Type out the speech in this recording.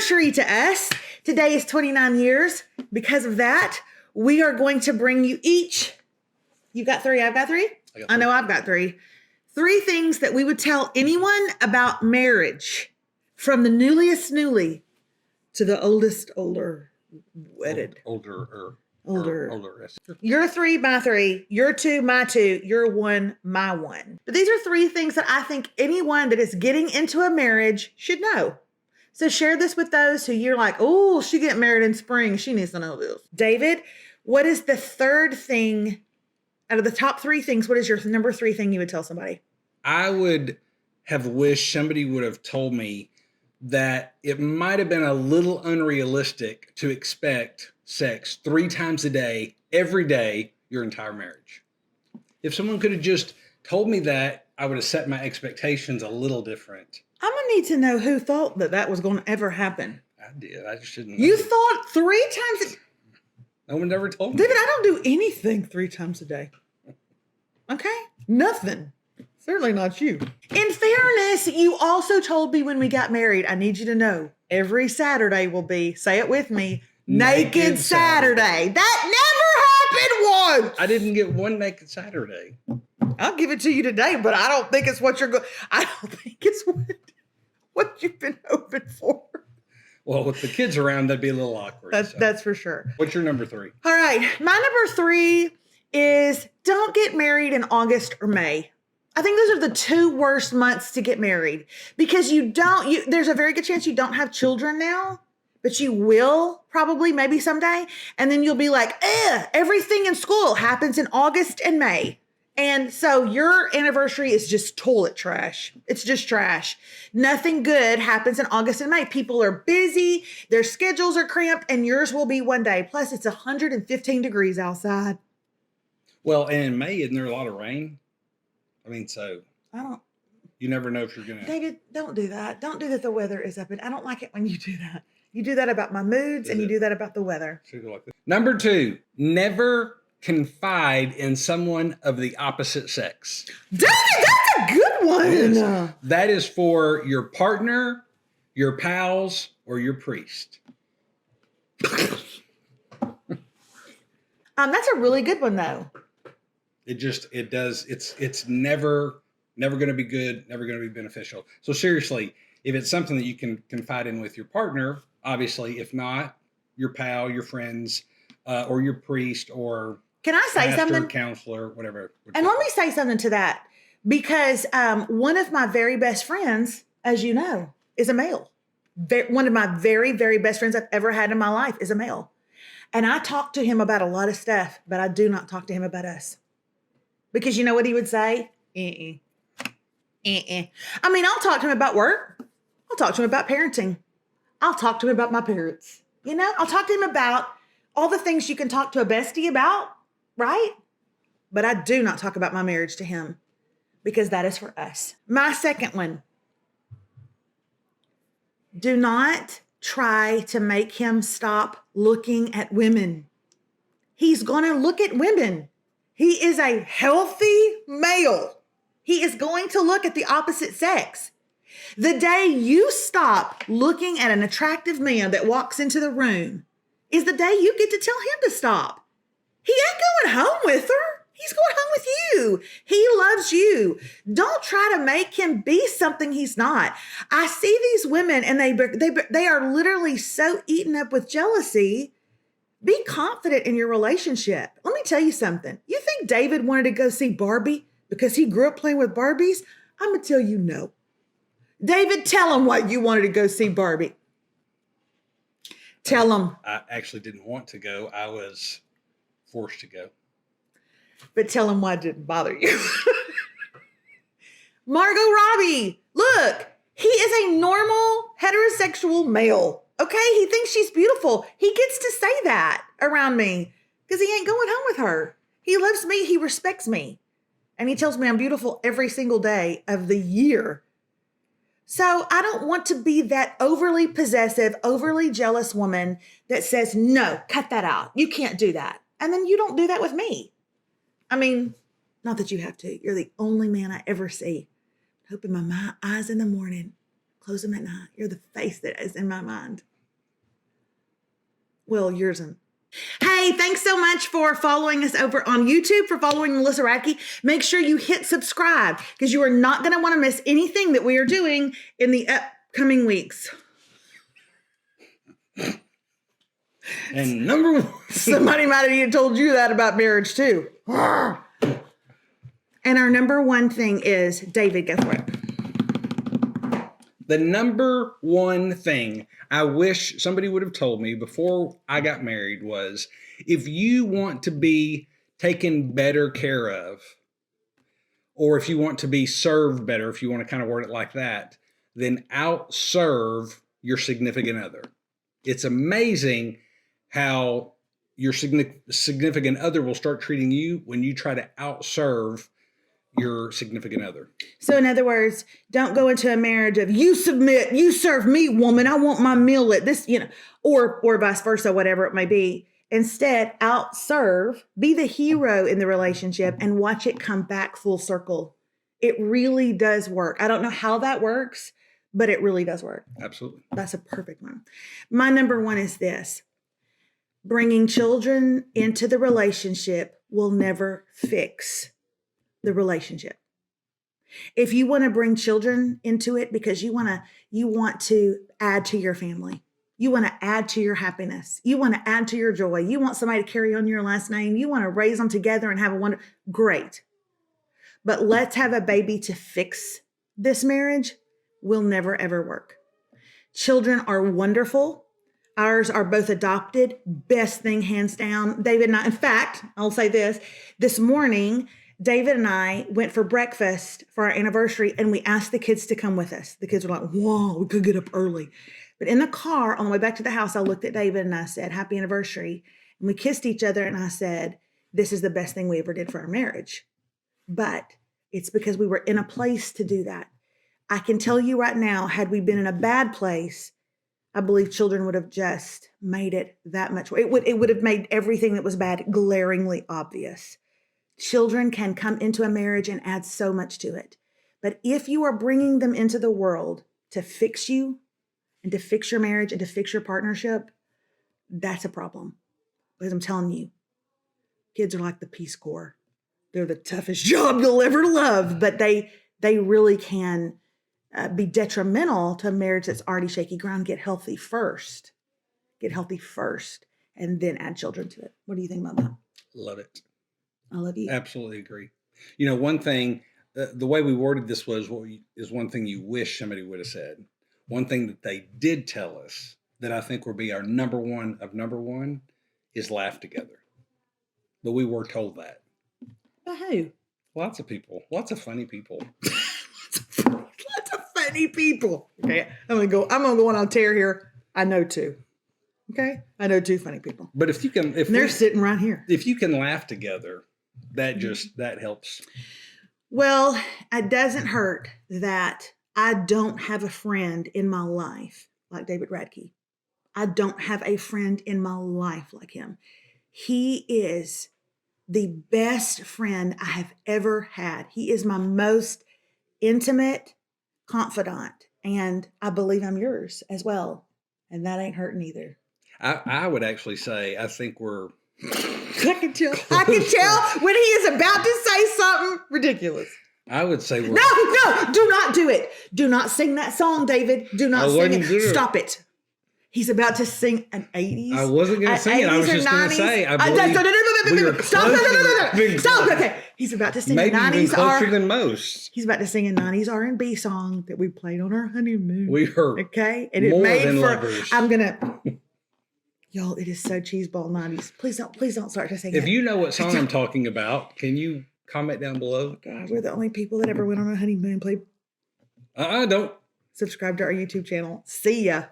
anniversary to us. Today is 29 years. Because of that, we are going to bring you each. You got three, I've got three? I know I've got three. 3 things that we would tell anyone about marriage, from the newliest newly to the oldest older wedded. Older. You're 3, my 3. You're 2, my 2. You're 1, my 1. But these are 3 things that I think anyone that is getting into a marriage should know. So share this with those who you're like, oh, she get married in spring. She needs to know this. David, what is the 3rd thing out of the top 3 things? What is your number 3 thing you would tell somebody? I would have wished somebody would have told me that it might have been a little unrealistic to expect sex 3 times a day, every day, your entire marriage. If someone could have just told me that, I would have set my expectations a little different. I'm going to need to know who thought that was going to ever happen. I did. I just didn't know. You thought 3 times No one ever told me. David, I don't do anything 3 times a day. Okay? Nothing. Certainly not you. In fairness, you also told me when we got married, I need you to know, every Saturday will be, say it with me, Naked Saturday. That never happened once. I didn't get one Naked Saturday. I'll give it to you today, but I don't think it's what you're going. I don't think it's what you've been hoping for. Well, with the kids around, that'd be a little awkward. That's for sure. What's your number 3? All right, my number 3 is don't get married in August or May. I think those are the 2 worst months to get married because there's a very good chance you don't have children now, but you will probably maybe someday. And then you'll be like, everything in school happens in August and May. And so your anniversary is just toilet trash. It's just trash. Nothing good happens in August and May. People are busy. Their schedules are cramped and yours will be one day. Plus it's 115 degrees outside. Well, and in May, isn't there a lot of rain? I mean, so you never know if you're going to. David, don't do that. Don't do that. The weather is up. And I don't like it when you do that. You do that about my moods and you do that about the weather. Number 2, never confide in someone of the opposite sex. David, that's a good one. That is for your partner, your pals, or your priest. That's a really good one, though. It does. It's never going to be good, never going to be beneficial. So seriously, if it's something that you can confide in with your partner, obviously, if not, your pal, your friends, or your priest, or can I say pastor, something? Counselor, whatever. And let me say something to that, because one of my very best friends, as you know, is a male. One of my very, very best friends I've ever had in my life is a male. And I talk to him about a lot of stuff, but I do not talk to him about us. Because you know what he would say? I mean, I'll talk to him about work. I'll talk to him about parenting. I'll talk to him about my parents. You know, I'll talk to him about all the things you can talk to a bestie about, right? But I do not talk about my marriage to him because that is for us. My second one. Do not try to make him stop looking at women. He's going to look at women. He is a healthy male. He is going to look at the opposite sex. The day you stop looking at an attractive man that walks into the room is the day you get to tell him to stop. He ain't going home with her. He's going home with you. He loves you. Don't try to make him be something he's not. I see these women and they are literally so eaten up with jealousy. Be confident in your relationship. Let me tell you something. You think David wanted to go see Barbie because he grew up playing with Barbies? I'm going to tell you no. David, tell him why you wanted to go see Barbie. Tell him. I actually didn't want to go. I was forced to go. But tell him why it didn't bother you. Margot Robbie, look, he is a normal heterosexual male. Okay, he thinks she's beautiful. He gets to say that around me because he ain't going home with her. He loves me. He respects me. And he tells me I'm beautiful every single day of the year. So I don't want to be that overly possessive, overly jealous woman that says, no, cut that out. You can't do that. And then you don't do that with me. I mean, not that you have to. You're the only man I ever see. Open my eyes in the morning, close them at night. You're the face that is in my mind. Well, yours and. Hey, thanks so much for following us over on YouTube, for following Melissa Radke. Make sure you hit subscribe because you are not going to want to miss anything that we are doing in the upcoming weeks. And number one. Somebody might have even told you that about marriage too. And our number one thing is, David, go for it. The number one thing I wish somebody would have told me before I got married was, if you want to be taken better care of, or if you want to be served better, if you want to kind of word it like that, then outserve your significant other. It's amazing how your significant other will start treating you when you try to outserve your significant other. So in other words, don't go into a marriage of you submit, you serve me, woman. I want my meal at this, or vice versa, whatever it may be. Instead, outserve, be the hero in the relationship and watch it come back full circle. It really does work. I don't know how that works, but it really does work. Absolutely. That's a perfect one. My number one is this. Bringing children into the relationship will never fix the relationship. If you want to bring children into it because you want to add to your family, you want to add to your happiness, you want to add to your joy, you want somebody to carry on your last name, you want to raise them together and have a wonderful, great. But let's have a baby to fix this marriage will never ever work. Children are wonderful. Ours are both adopted. Best thing, hands down. David and I, in fact, I'll say this morning, David and I went for breakfast for our anniversary and we asked the kids to come with us. The kids were like, whoa, we could get up early. But in the car on the way back to the house, I looked at David and I said, happy anniversary. And we kissed each other and I said, this is the best thing we ever did for our marriage. But it's because we were in a place to do that. I can tell you right now, had we been in a bad place, I believe children would have just made it that much. It would have made everything that was bad glaringly obvious. Children can come into a marriage and add so much to it. But if you are bringing them into the world to fix you and to fix your marriage and to fix your partnership, that's a problem. Because I'm telling you, kids are like the Peace Corps. They're the toughest job you'll ever love, but they really can be detrimental to a marriage that's already shaky ground. Get healthy first, and then add children to it. What do you think about that? Love it. I love you. Absolutely agree. One thing, the way we worded this is one thing you wish somebody would have said. One thing that they did tell us that I think will be our number one is laugh together. But we were told that. By who? Lots of people. Lots of funny people. Lots of funny people. Okay, I'm gonna go on a tear here. I know two. Okay, I know two funny people. But if you can, they're sitting right here. If you can laugh together, that helps. Well, it doesn't hurt that I don't have a friend in my life like David Radke. I don't have a friend in my life like him. He is the best friend I have ever had. He is my most intimate confidant, and I believe I'm yours as well. And that ain't hurting either. I would actually say, I think we're... I can tell when he is about to say something ridiculous. I would say we're... No, do not do it. Do not sing that song, David. Do not sing it. Stop it. He's about to sing an 80s. I wasn't going to sing it. I was just going to say, I believe Stop. Okay. He's about to sing a 90s maybe even closer than most. He's about to sing a 90s R&B song that we played on our honeymoon. We heard. Okay. And it made for lovers. I'm going to... Y'all, it is so cheeseball 90s. Please don't start to sing If you know what song I'm talking about, can you comment down below? God, we're the only people that ever went on a honeymoon. Don't. Subscribe to our YouTube channel. See ya.